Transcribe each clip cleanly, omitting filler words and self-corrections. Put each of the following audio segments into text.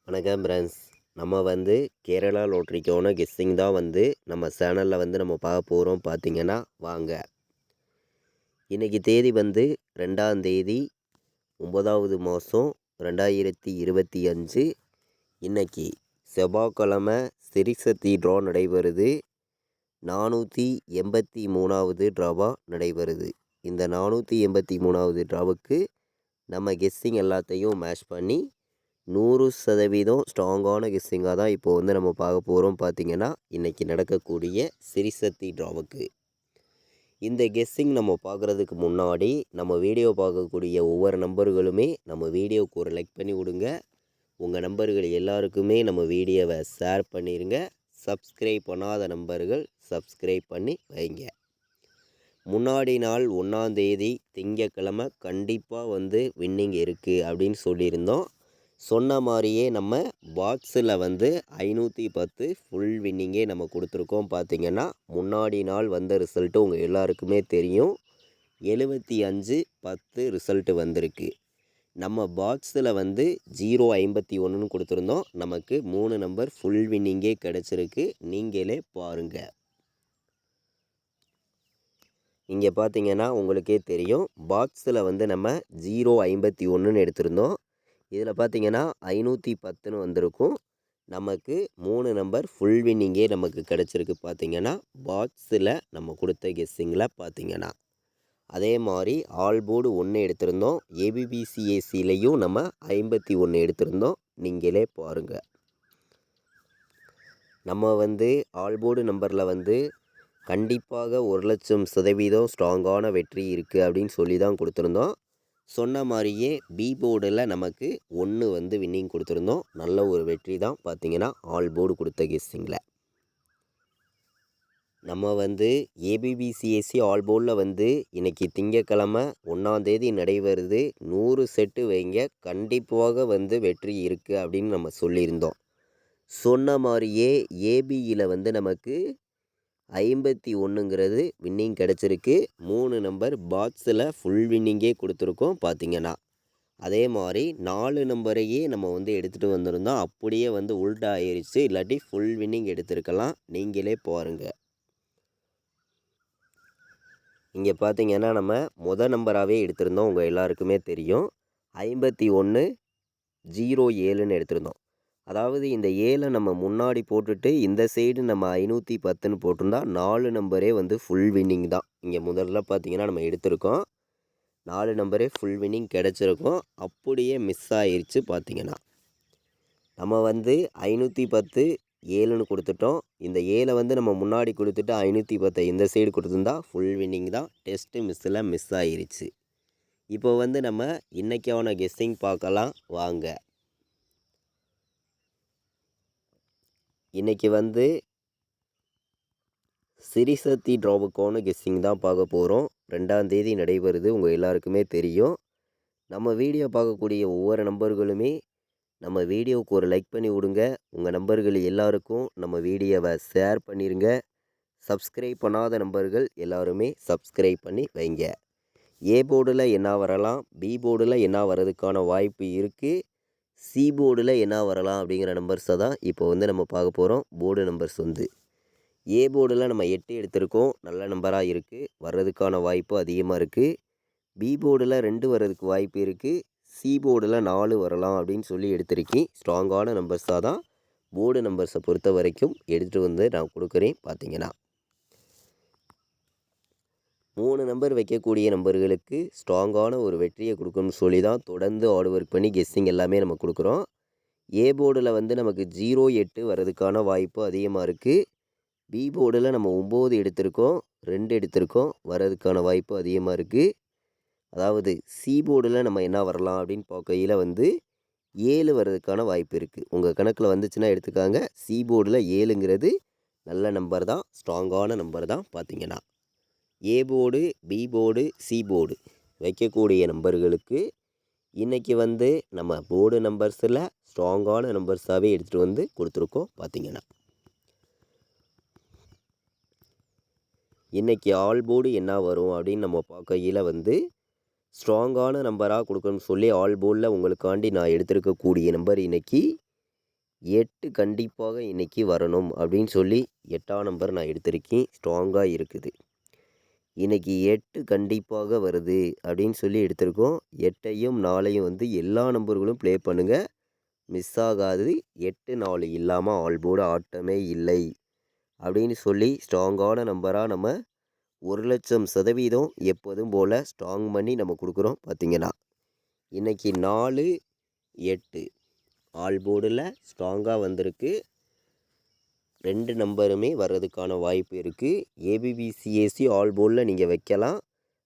வணக்கம் ஃப்ரெண்ட்ஸ். நம்ம வந்து கேரளா லாட்ரிக்கான கெஸ்ஸிங் தான் வந்து நம்ம சேனலில் வந்து நம்ம பார்க்க போகிறோம். பார்த்தீங்கன்னா வாங்க. இன்றைக்கி தேதி வந்து 2ஆம் தேதி 9வது மாதம் 2025. இன்றைக்கி செவ்வாய்க்கிழமை சிரிசக்தி ட்ரா நடைபெறுது. 483வது ட்ராவாக நடைபெறுது. இந்த 483வது ட்ராவுக்கு நம்ம கெஸ்ஸிங் எல்லாத்தையும் மேட்ச் பண்ணி 100% ஸ்ட்ராங்கான கெஸ்ஸிங்காக தான் இப்போ வந்து நம்ம பார்க்க போகிறோம். பார்த்திங்கன்னா இன்றைக்கி நடக்கக்கூடிய சிரிசக்தி ட்ராவுக்கு இந்த கெஸ்ஸிங் நம்ம பார்க்குறதுக்கு முன்னாடி நம்ம வீடியோ பார்க்கக்கூடிய ஒவ்வொரு நம்பர்களுமே நம்ம வீடியோவுக்கு ஒரு லைக் பண்ணி விடுங்க. உங்கள் நம்பர்கள் எல்லாருக்குமே நம்ம வீடியோவை ஷேர் பண்ணிடுங்க. சப்ஸ்கிரைப் பண்ணாத நம்பர்கள் சப்ஸ்கிரைப் பண்ணி வைங்க. முன்னாடி நாள் 1ஆம் தேதி திங்கக்கிழமை கண்டிப்பாக வந்து வின்னிங் இருக்குது அப்படின்னு சொல்லியிருந்தோம். சொன்ன மாதிரியே நம்ம பாக்ஸில் வந்து 510 ஃபுல் வின்னிங்கே நம்ம கொடுத்துருக்கோம். பார்த்திங்கன்னா முன்னாடி நாள் வந்த ரிசல்ட்டு உங்கள் எல்லாருக்குமே தெரியும். 75-10 ரிசல்ட்டு வந்திருக்கு. நம்ம பாக்ஸில் வந்து 051ன்னு கொடுத்துருந்தோம். நமக்கு 3 நம்பர் ஃபுல் வின்னிங்கே கிடச்சிருக்கு. நீங்களே பாருங்கள். இங்கே பார்த்தீங்கன்னா உங்களுக்கே தெரியும். பாக்ஸில் வந்து நம்ம 051ன்னு எடுத்திருந்தோம். இதில் பார்த்தீங்கன்னா 510ன்னு வந்திருக்கும். நமக்கு 3 நம்பர் ஃபுல் வின்னிங்கே நமக்கு கிடச்சிருக்கு. பார்த்திங்கன்னா பாக்ஸில் நம்ம கொடுத்த கெஸ்ஸிங்கில் பார்த்திங்கன்னா அதே மாதிரி ஆல் போர்டு 1 எடுத்திருந்தோம். ஏபிபிசிஏசிலையும் நம்ம 51 எடுத்திருந்தோம். நீங்களே பாருங்கள். நம்ம வந்து ஆல் போர்டு நம்பரில் வந்து கண்டிப்பாக 1,00,000% ஸ்ட்ராங்கான வெற்றி இருக்குது அப்படின்னு சொல்லி தான் கொடுத்துருந்தோம். சொன்ன மாதிரியே பி போர்டில் நமக்கு 1 வந்து வின்னிங் கொடுத்துருந்தோம். நல்ல ஒரு வெற்றி தான். பார்த்திங்கன்னா ஆல் போர்டு கொடுத்த கெஸ்ஸிங்கில் நம்ம வந்து ஏபிபிசிஎஸ்சி ஆல் போர்டில் வந்து இன்றைக்கி திங்கக்கிழமை 1ஆம் தேதி நடைபெறுது. 100 செட்டு வைங்க, கண்டிப்பாக வந்து வெற்றி இருக்குது அப்படின்னு நம்ம சொல்லியிருந்தோம். சொன்ன மாதிரியே ஏபியில் வந்து நமக்கு 51ங்கிறது வின்னிங் கிடச்சிருக்கு. 3 நம்பர் பாக்ஸில் ஃபுல் வின்னிங்கே கொடுத்துருக்கோம். பார்த்திங்கன்னா அதே மாதிரி 4 நம்பரையே நம்ம வந்து எடுத்துகிட்டு வந்திருந்தோம். அப்படியே வந்து உல்ட்டா ஆயிடுச்சு. இல்லாட்டி ஃபுல் வின்னிங் எடுத்திருக்கலாம். நீங்களே பாருங்கள். இங்கே பார்த்திங்கன்னா நம்ம நம்பராகவே எடுத்திருந்தோம். உங்கள் எல்லாருக்குமே தெரியும். 5107ன்னு எடுத்திருந்தோம். அதாவது இந்த 7 நம்ம முன்னாடி போட்டுட்டு இந்த சைடு நம்ம 510ன்னு போட்டிருந்தா 4 நம்பரே வந்து ஃபுல் வின்னிங் தான். இங்கே முதல்ல பார்த்திங்கன்னா நம்ம எடுத்திருக்கோம். 4 நம்பரே ஃபுல் வின்னிங் கிடச்சிருக்கோம். அப்படியே மிஸ் ஆயிடுச்சு. பார்த்திங்கன்னா நம்ம வந்து 510 7ன்னு கொடுத்துட்டோம். இந்த 7 வந்து நம்ம முன்னாடி கொடுத்துட்டு 510 இந்த சைடு கொடுத்துருந்தா ஃபுல் வின்னிங் தான். டெஸ்ட்டு மிஸ்ஸில் மிஸ் ஆயிடுச்சு. இப்போ வந்து நம்ம இன்றைக்கான கெஸ்ஸிங் பார்க்கலாம் வாங்க. இன்றைக்கி வந்து சிரிசக்தி ட்ராவுக்கான கெஸ்ஸிங் தான் பார்க்க போகிறோம். 2ஆம் தேதி நடைபெறுது. உங்கள் எல்லாருக்குமே தெரியும். நம்ம வீடியோ பார்க்கக்கூடிய ஒவ்வொரு நம்பர்களுமே நம்ம வீடியோவுக்கு ஒரு லைக் பண்ணி விடுங்க. உங்கள் நம்பர்கள் எல்லாருக்கும் நம்ம வீடியோவை ஷேர் பண்ணிடுங்க. சப்ஸ்கிரைப் பண்ணாத நம்பர்கள் எல்லாருமே சப்ஸ்கிரைப் பண்ணி வைங்க. ஏ போர்டில் என்ன வரலாம், பி போர்டில் என்ன வர்றதுக்கான வாய்ப்பு இருக்குது, சி போர்டில் என்ன வரலாம் அப்படிங்கிற நம்பர்ஸை தான் இப்போ வந்து நம்ம பார்க்க போகிறோம். போர்டு நம்பர்ஸ் வந்து ஏ போர்டில் நம்ம 8 எடுத்திருக்கோம். நல்ல நம்பராக இருக்குது. வர்றதுக்கான வாய்ப்பு அதிகமாக இருக்குது. பி போர்டில் 2 வர்றதுக்கு வாய்ப்பு இருக்குது. சி போர்டில் 4 வரலாம் அப்படின்னு சொல்லி எடுத்திருக்கேன். ஸ்ட்ராங்கான நம்பர்ஸாக தான் போர்டு நம்பர்ஸை பொறுத்த வரைக்கும் எடுத்துகிட்டு வந்து நான் கொடுக்குறேன். பார்த்திங்கன்னா 3 நம்பர் வைக்கக்கூடிய நம்பர்களுக்கு ஸ்ட்ராங்கான ஒரு வெற்றியை கொடுக்கணும்னு சொல்லி தான் தொடர்ந்து ஹார்ட் ஒர்க் பண்ணி கெஸ்ஸிங் எல்லாமே நம்ம கொடுக்குறோம். ஏ போர்டில் வந்து நமக்கு 08 வர்றதுக்கான வாய்ப்பு அதிகமாக இருக்குது. பி போர்டில் நம்ம 9 எடுத்திருக்கோம். 2 எடுத்திருக்கோம். வர்றதுக்கான வாய்ப்பு அதிகமாக இருக்குது. அதாவது சி போர்டில் நம்ம என்ன வரலாம் அப்படின்னு பார்க்கையில் வந்து 7 வர்றதுக்கான வாய்ப்பு இருக்குது. உங்கள் கணக்கில் வந்துச்சுன்னா எடுத்துக்காங்க. சி போர்டில் 7ங்கிறது நல்ல நம்பர் தான். ஸ்ட்ராங்கான நம்பர் தான். பார்த்திங்கன்னா A board, B board, C board வைக்கக்கூடிய நம்பர்களுக்கு இன்றைக்கி வந்து நம்ம போர்டு நம்பர்ஸில் ஸ்ட்ராங்கான நம்பர்ஸாகவே எடுத்துகிட்டு வந்து கொடுத்துருக்கோம். பார்த்திங்கன்னா இன்றைக்கி ஆல் போர்டு என்ன வரும் அப்படின்னு நம்ம பார்க்கையில் வந்து ஸ்ட்ராங்கான நம்பராக கொடுக்கணும்னு சொல்லி ஆல் போர்டில் உங்களுக்காண்டி நான் எடுத்திருக்கக்கூடிய நம்பர் இன்றைக்கி 8 கண்டிப்பாக இன்றைக்கி வரணும் அப்படின்னு சொல்லி 8ஆம் நம்பர் நான் எடுத்திருக்கேன். ஸ்ட்ராங்காக இருக்குது. இன்றைக்கி 8 கண்டிப்பாக வருது அப்படின்னு சொல்லி எடுத்திருக்கோம். 8ஐயும் 4ஐயும் வந்து எல்லா நம்பர்களும் ப்ளே பண்ணுங்கள். மிஸ் ஆகாது. 8 4 இல்லாமல் ஆல் போர்டு ஆட்டமே இல்லை அப்படின்னு சொல்லி ஸ்ட்ராங்கான நம்பராக நம்ம 1,00,000% எப்போதும் போல் ஸ்ட்ராங் பண்ணி நம்ம கொடுக்குறோம். பார்த்திங்கன்னா இன்றைக்கி 4 8 ஆல் போர்டில் ஸ்ட்ராங்காக வந்திருக்கு. 2 நம்பருமே வர்றதுக்கான வாய்ப்பு இருக்குது. ஏபிபிசிஏசி ஆல் போர்டில் நீங்கள் வைக்கலாம்.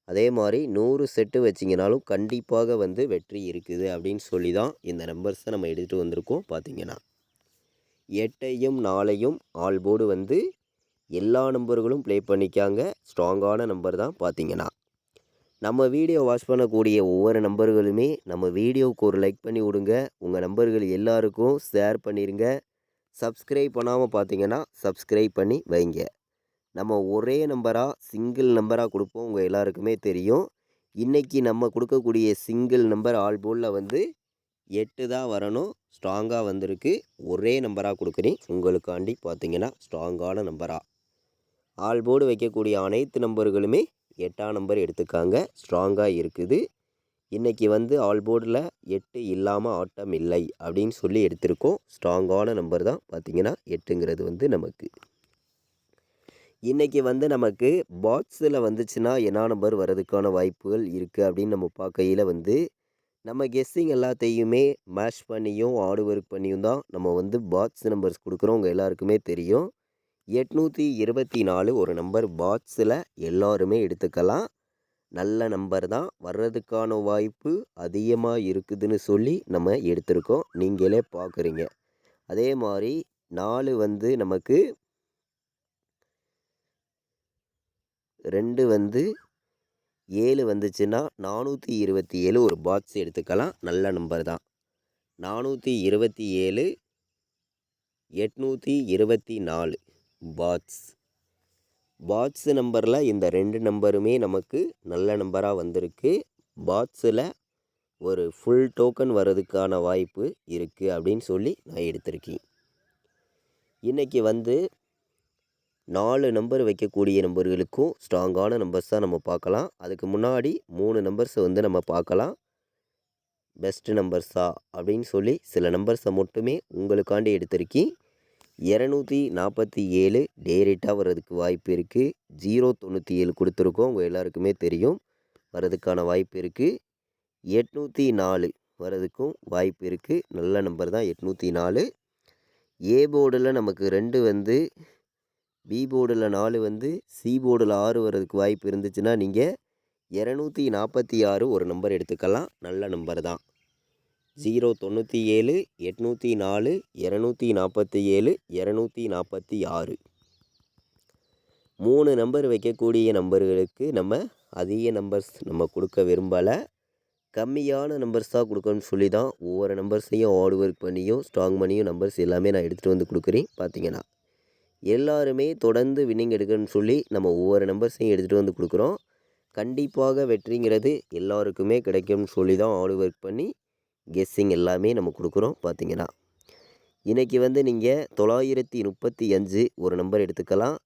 அதே மாதிரி 100 செட்டு வச்சிங்கனாலும் கண்டிப்பாக வந்து வெற்றி இருக்குது அப்படின்னு சொல்லி தான் இந்த நம்பர்ஸை நம்ம எடுத்துகிட்டு வந்திருக்கோம். பார்த்திங்கன்னா 8ஐயும் 4ஐயும் ஆல் போர்டு வந்து எல்லா நம்பர்களும் ப்ளே பண்ணிக்காங்க. ஸ்ட்ராங்கான நம்பர் தான். பார்த்திங்கன்னா நம்ம வீடியோ வாட்ச் பண்ணக்கூடிய ஒவ்வொரு நம்பர்களுமே நம்ம வீடியோவுக்கு ஒரு லைக் பண்ணி விடுங்க. உங்கள் நம்பர்கள் எல்லாருக்கும் ஷேர் பண்ணிடுங்க. சப்ஸ்கிரைப் பண்ணாமல் பார்த்தீங்கன்னா சப்ஸ்கிரைப் பண்ணி வைங்க. நம்ம ஒரே நம்பராக சிங்கிள் நம்பராக கொடுப்போம். உங்கள் எல்லாருக்குமே தெரியும். இன்றைக்கி நம்ம கொடுக்கக்கூடிய சிங்கிள் நம்பர் ஆல் போர்டில் வந்து 8 தான் வரணும். ஸ்ட்ராங்காக வந்திருக்கு. ஒரே நம்பராக கொடுக்குறேன் உங்களுக்காண்டி. பார்த்தீங்கன்னா ஸ்ட்ராங்கான நம்பராக ஆல் போர்டு வைக்கக்கூடிய அனைத்து நம்பர்களுமே 8ஆம் நம்பர் எடுத்துக்காங்க. ஸ்ட்ராங்காக இருக்குது. இன்றைக்கி வந்து ஆல் போர்டில் 8 இல்லாமல் ஆட்டம் இல்லை அப்படின்னு சொல்லி எடுத்திருக்கோம். ஸ்ட்ராங்கான நம்பர் தான். பார்த்திங்கன்னா 8ங்கிறது வந்து நமக்கு இன்றைக்கி வந்து நமக்கு பாக்ஸில் வந்துச்சுன்னா என்ன நம்பர் வர்றதுக்கான வாய்ப்புகள் இருக்குது அப்படின்னு நம்ம பார்க்கையில் வந்து நம்ம கெஸ்ஸிங் எல்லாத்தையுமே மேஷ் பண்ணியும் ஆடு ஒர்க் பண்ணியும் தான் நம்ம வந்து பாக்ஸ் நம்பர்ஸ் கொடுக்குறோம். உங்கள் எல்லாருக்குமே தெரியும். 824 ஒரு நம்பர் பாக்ஸில் எல்லாருமே எடுத்துக்கலாம். நல்ல நம்பர் தான். வர்றதுக்கான வாய்ப்பு அதிகமாக இருக்குதுன்னு சொல்லி நம்ம எடுத்திருக்கோம். நீங்களே பார்க்குறீங்க. அதே மாதிரி 4 வந்து நமக்கு 2 வந்து 7 வந்துச்சுன்னா 427 ஒரு பாக்ஸ் எடுத்துக்கலாம். நல்ல நம்பர் தான். 427 824 பாக்ஸ் நம்பரில் இந்த 2 நம்பருமே நமக்கு நல்ல நம்பராக வந்திருக்கு. பாக்ஸில் ஒரு ஃபுல் டோக்கன் வர்றதுக்கான வாய்ப்பு இருக்குது அப்படின்னு சொல்லி நான் எடுத்திருக்கேன். இன்றைக்கி வந்து 4 நம்பர் வைக்கக்கூடிய நம்பர்களுக்கும் ஸ்ட்ராங்கான நம்பர்ஸ் தான் நம்ம பார்க்கலாம். அதுக்கு முன்னாடி 3 நம்பர்ஸை வந்து நம்ம பார்க்கலாம். பெஸ்ட்டு நம்பர்ஸா அப்படின்னு சொல்லி சில நம்பர்ஸை மட்டுமே உங்களுக்காண்டி எடுத்திருக்கேன். 247 டேரெக்டாக வர்றதுக்கு வாய்ப்பு இருக்குது. 097 கொடுத்துருக்கோம். உங்கள் எல்லாருக்குமே தெரியும். வர்றதுக்கான வாய்ப்பு இருக்குது. 804 வர்றதுக்கும் வாய்ப்பு இருக்குது. நல்ல நம்பர் தான் 804. ஏ போர்டில் நமக்கு 2 வந்து பி போர்டில் 4 வந்து சி போர்டில் 6 வர்றதுக்கு வாய்ப்பு இருந்துச்சுன்னா நீங்கள் 246 ஒரு நம்பர் எடுத்துக்கலாம். நல்ல நம்பர் தான். 097 804 247 246 3 நம்பர் வைக்கக்கூடிய நம்பர்களுக்கு நம்ம அதிக நம்பர்ஸ் நம்ம கொடுக்க விரும்பலை. கம்மியான நம்பர்ஸ் தான் கொடுக்கணும்னு சொல்லி தான் ஒவ்வொரு நம்பர்ஸையும் ஹார்ட் ஒர்க் பண்ணியும் ஸ்ட்ராங் பண்ணியும் நம்பர்ஸ் எல்லாமே நான் எடுத்துகிட்டு வந்து கொடுக்குறேன். பார்த்திங்கன்னா எல்லாருமே தொடர்ந்து வின்னிங் எடுக்கணும்னு சொல்லி நம்ம ஒவ்வொரு நம்பர்ஸையும் எடுத்துகிட்டு வந்து கொடுக்குறோம். கண்டிப்பாக வெற்றிங்கிறது எல்லாருக்குமே கிடைக்கும்னு சொல்லி தான் ஹார்ட் ஒர்க் பண்ணி கெஸ்ஸிங் எல்லாமே நம்ம கொடுக்குறோம். பார்த்திங்கன்னா இன்றைக்கி வந்து நீங்கள் 935 ஒரு நம்பர் எடுத்துக்கலாம்.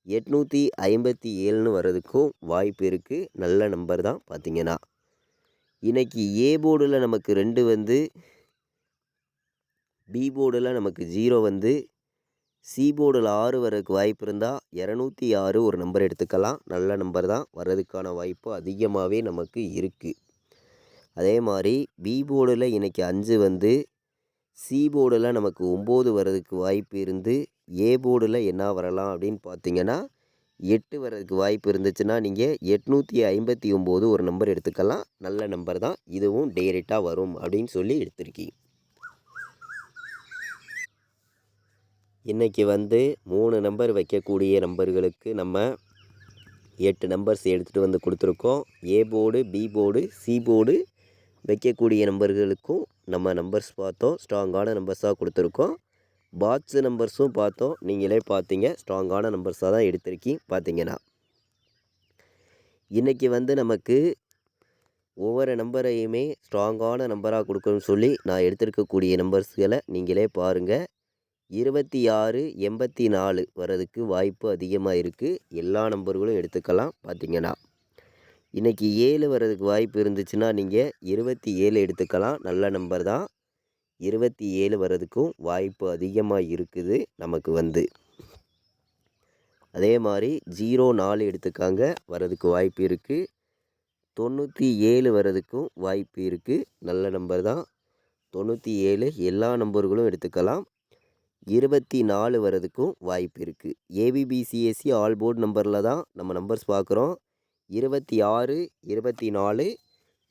857 வர்றதுக்கும் வாய்ப்பு இருக்குது. நல்ல நம்பர் தான். பார்த்திங்கன்னா இன்றைக்கி ஏ போர்டில் நமக்கு 2 வந்து பி போர்டில் நமக்கு 0 வந்து சி போர்டில் 6 வர்றதுக்கு வாய்ப்பு இருந்தால் 206 ஒரு நம்பர் எடுத்துக்கலாம். நல்ல நம்பர் தான். வர்றதுக்கான வாய்ப்பு அதிகமாகவே நமக்கு இருக்குது. அதே மாதிரி பி போர்டில் இன்றைக்கி 5 வந்து சி போர்டில் நமக்கு 9 வர்றதுக்கு வாய்ப்பு இருந்து ஏ போர்டில் என்ன வரலாம் அப்படின்னு பார்த்தீங்கன்னா 8 வர்றதுக்கு வாய்ப்பு இருந்துச்சுன்னா நீங்கள் 859 ஒரு நம்பர் எடுத்துக்கலாம். நல்ல நம்பர் தான். இதுவும் டேரெக்டாக வரும் அப்படின்னு சொல்லி எடுத்திருக்கீங்க. இன்றைக்கி வந்து 3 நம்பர் வைக்கக்கூடிய நம்பர்களுக்கு நம்ம 8 நம்பர்ஸ் எடுத்துகிட்டு வந்து கொடுத்துருக்கோம். A board B board C board வைக்கக்கூடிய நம்பர்களுக்கும் நம்ம நம்பர்ஸ் பார்த்தோம். ஸ்ட்ராங்கான நம்பர்ஸாக கொடுத்துருக்கோம். பாக்ஸ் நம்பர்ஸும் பார்த்தோம். நீங்களே பார்த்தீங்க. ஸ்ட்ராங்கான நம்பர்ஸாக தான் எடுத்திருக்கீங்க. பார்த்தீங்கன்னா இன்றைக்கி வந்து நமக்கு ஒவ்வொரு நம்பரையுமே ஸ்ட்ராங்கான நம்பராக கொடுக்கணும்னு சொல்லி நான் எடுத்திருக்கக்கூடிய நம்பர்ஸ்களை நீங்களே பாருங்கள். 26 84 வர்றதுக்கு வாய்ப்பு அதிகமாக இருக்குது. எல்லா நம்பர்களும் எடுத்துக்கலாம். பார்த்தீங்கன்னா இன்றைக்கி 7 வர்றதுக்கு வாய்ப்பு இருந்துச்சுன்னா நீங்கள் 27 எடுத்துக்கலாம். நல்ல நம்பர் தான். 27 வர்றதுக்கும் வாய்ப்பு அதிகமாக இருக்குது நமக்கு. அதே மாதிரி 04 எடுத்துக்காங்க, வர்றதுக்கு வாய்ப்பு இருக்குது. 97 வர்றதுக்கும் வாய்ப்பு இருக்குது. நல்ல நம்பர் தான். 97 எல்லா நம்பர்களும் எடுத்துக்கலாம். 24 வர்றதுக்கும் வாய்ப்பு இருக்குது. ஏபிபிசிஎஸ்சி ஆல் போர்டு நம்பரில் தான் நம்ம நம்பர்ஸ் பார்க்குறோம். 26 24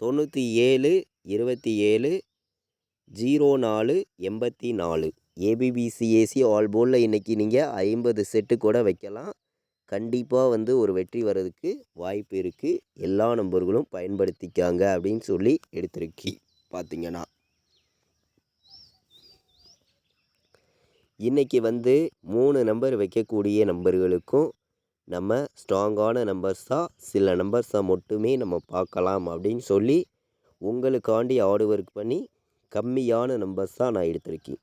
97 27 04 84 ஏபிபிசிஏசி ஆல் போர்டில் இன்றைக்கி நீங்கள் 50 செட்டு கூட வைக்கலாம். கண்டிப்பாக ஒரு வெற்றி வர்றதுக்கு வாய்ப்பு இருக்குது. எல்லா நம்பர்களும் பயன்படுத்திக்காங்க அப்படின்னு சொல்லி எடுத்திருக்கி. பார்த்தீங்கன்னா இன்றைக்கி 3 நம்பர் வைக்கக்கூடிய நம்பர்களுக்கும் நம்ம ஸ்ட்ராங்கான நம்பர்ஸ் தான், சில நம்பர்ஸை மட்டுமே நம்ம பார்க்கலாம் அப்படின்னு சொல்லி உங்களுக்காண்டி ஹார்ட் ஒர்க் பண்ணி கம்மியான நம்பர்ஸ் தான் நான் எடுத்திருக்கேன்.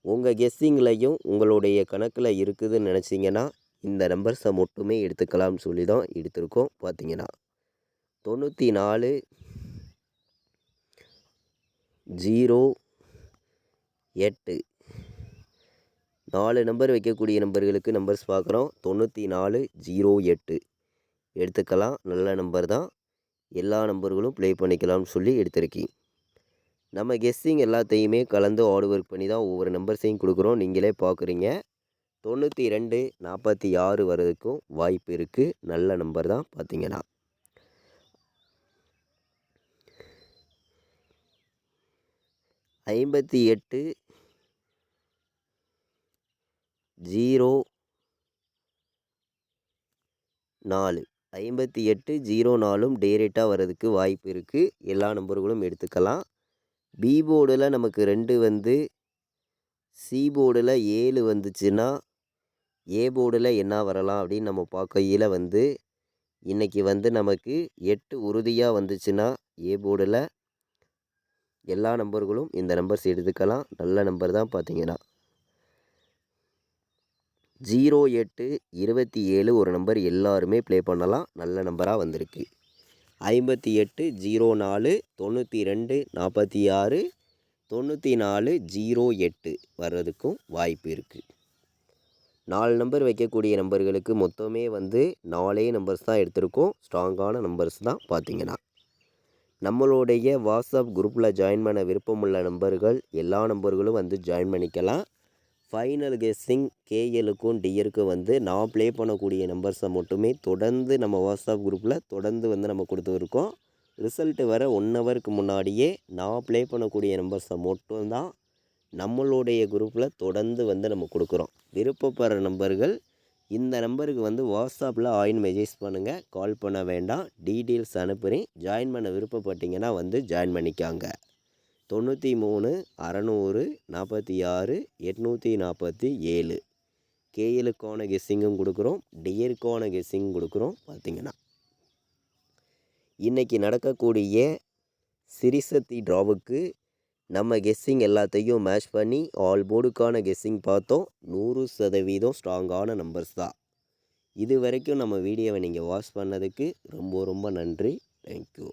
உங்கள் கெஸ்ஸிங்லையும் உங்களுடைய கணக்கில் இருக்குதுன்னு நினச்சிங்கன்னா இந்த நம்பர்ஸை மட்டுமே எடுத்துக்கலாம்னு சொல்லி தான் எடுத்திருக்கோம். பார்த்தீங்கன்னா 94 08 4 நம்பர் வைக்கக்கூடிய நம்பர்களுக்கு நம்பர்ஸ் பார்க்குறோம். 94 08 எடுத்துக்கலாம். நல்ல நம்பர் தான். எல்லா நம்பர்களும் ப்ளே பண்ணிக்கலாம்னு சொல்லி எடுத்திருக்கேன். நம்ம கெஸ்ஸிங் எல்லாத்தையுமே கலந்து ஹார்ட் ஒர்க் பண்ணி தான் ஒவ்வொரு நம்பர்ஸையும் கொடுக்குறோம். நீங்களே பார்க்குறீங்க. 92 46 வர்றதுக்கும் வாய்ப்பு இருக்குது. நல்ல நம்பர் தான். பார்த்தீங்கன்னா 58 04 58 04 டேரெக்டாக வர்றதுக்கு வாய்ப்பு இருக்குது. எல்லா நம்பர்களும் எடுத்துக்கலாம். பி போர்டில் நமக்கு 2 சி போர்டில் 7 வந்துச்சுன்னா ஏ போர்டில் என்ன வரலாம் அப்படின்னு நம்ம பார்க்கையில் இன்றைக்கி நமக்கு 8 உறுதியாக வந்துச்சுன்னா ஏ போர்டில் எல்லா நம்பர்களும் இந்த நம்பர்ஸ் எடுத்துக்கலாம். நல்ல நம்பர் தான். பார்த்தீங்கன்னா 08 27 ஒரு நம்பர் எல்லாருமே ப்ளே பண்ணலாம். நல்ல நம்பராக வந்திருக்கு. 58 04 92 46 94 08 வர்றதுக்கும் வாய்ப்பு இருக்குது. 4 நம்பர் வைக்கக்கூடிய நம்பர்களுக்கு மொத்தமே 4 நம்பர்ஸ் தான் எடுத்திருக்கோம். ஸ்ட்ராங்கான நம்பர்ஸ் தான். பார்த்தீங்கன்னா நம்மளுடைய வாட்ஸ்அப் குரூப்பில் ஜாயின் பண்ண விருப்பமுள்ள நம்பர்கள் எல்லா நம்பர்களும் ஜாயின் பண்ணிக்கலாம். ஃபைனல் கெஸ்ஸிங் கேஎலுக்கும் டியருக்கும் நான் ப்ளே பண்ணக்கூடிய நம்பர்ஸை மட்டுமே தொடர்ந்து நம்ம வாட்ஸ்அப் குரூப்பில் தொடர்ந்து நம்ம கொடுத்துருக்கோம். ரிசல்ட்டு வர 1 ஹவருக்கு முன்னாடியே நான் ப்ளே பண்ணக்கூடிய நம்பர்ஸை மட்டும்தான் நம்மளுடைய குரூப்பில் தொடர்ந்து நம்ம கொடுக்குறோம். விருப்பப்படுற நம்பர்கள் இந்த நம்பருக்கு வாட்ஸ்அப்பில் மெசேஜ் பண்ணுங்கள். கால் பண்ண வேண்டாம். டீட்டெயில்ஸ் அனுப்புகிறேன். ஜாயின் பண்ண விருப்பப்பட்டீங்கன்னா ஜாயின் பண்ணிக்காங்க. 93 600 46 847 கேஎலுக்கான கெஸ்ஸிங்கும் கொடுக்குறோம். டியருக்கான கெஸ்ஸிங்கும் கொடுக்குறோம். பார்த்தீங்கன்னா இன்றைக்கி நடக்கக்கூடிய சிரிசக்தி ட்ராவுக்கு நம்ம கெஸ்ஸிங் எல்லாத்தையும் மேட்ச் பண்ணி ஆல் போர்டுக்கான கெஸ்ஸிங் பார்த்தோம். 100% ஸ்ட்ராங்கான நம்பர்ஸ் தான். இது வரைக்கும் நம்ம வீடியோவை நீங்கள் வாட்ச் பண்ணதுக்கு ரொம்ப ரொம்ப நன்றி. தேங்க்யூ.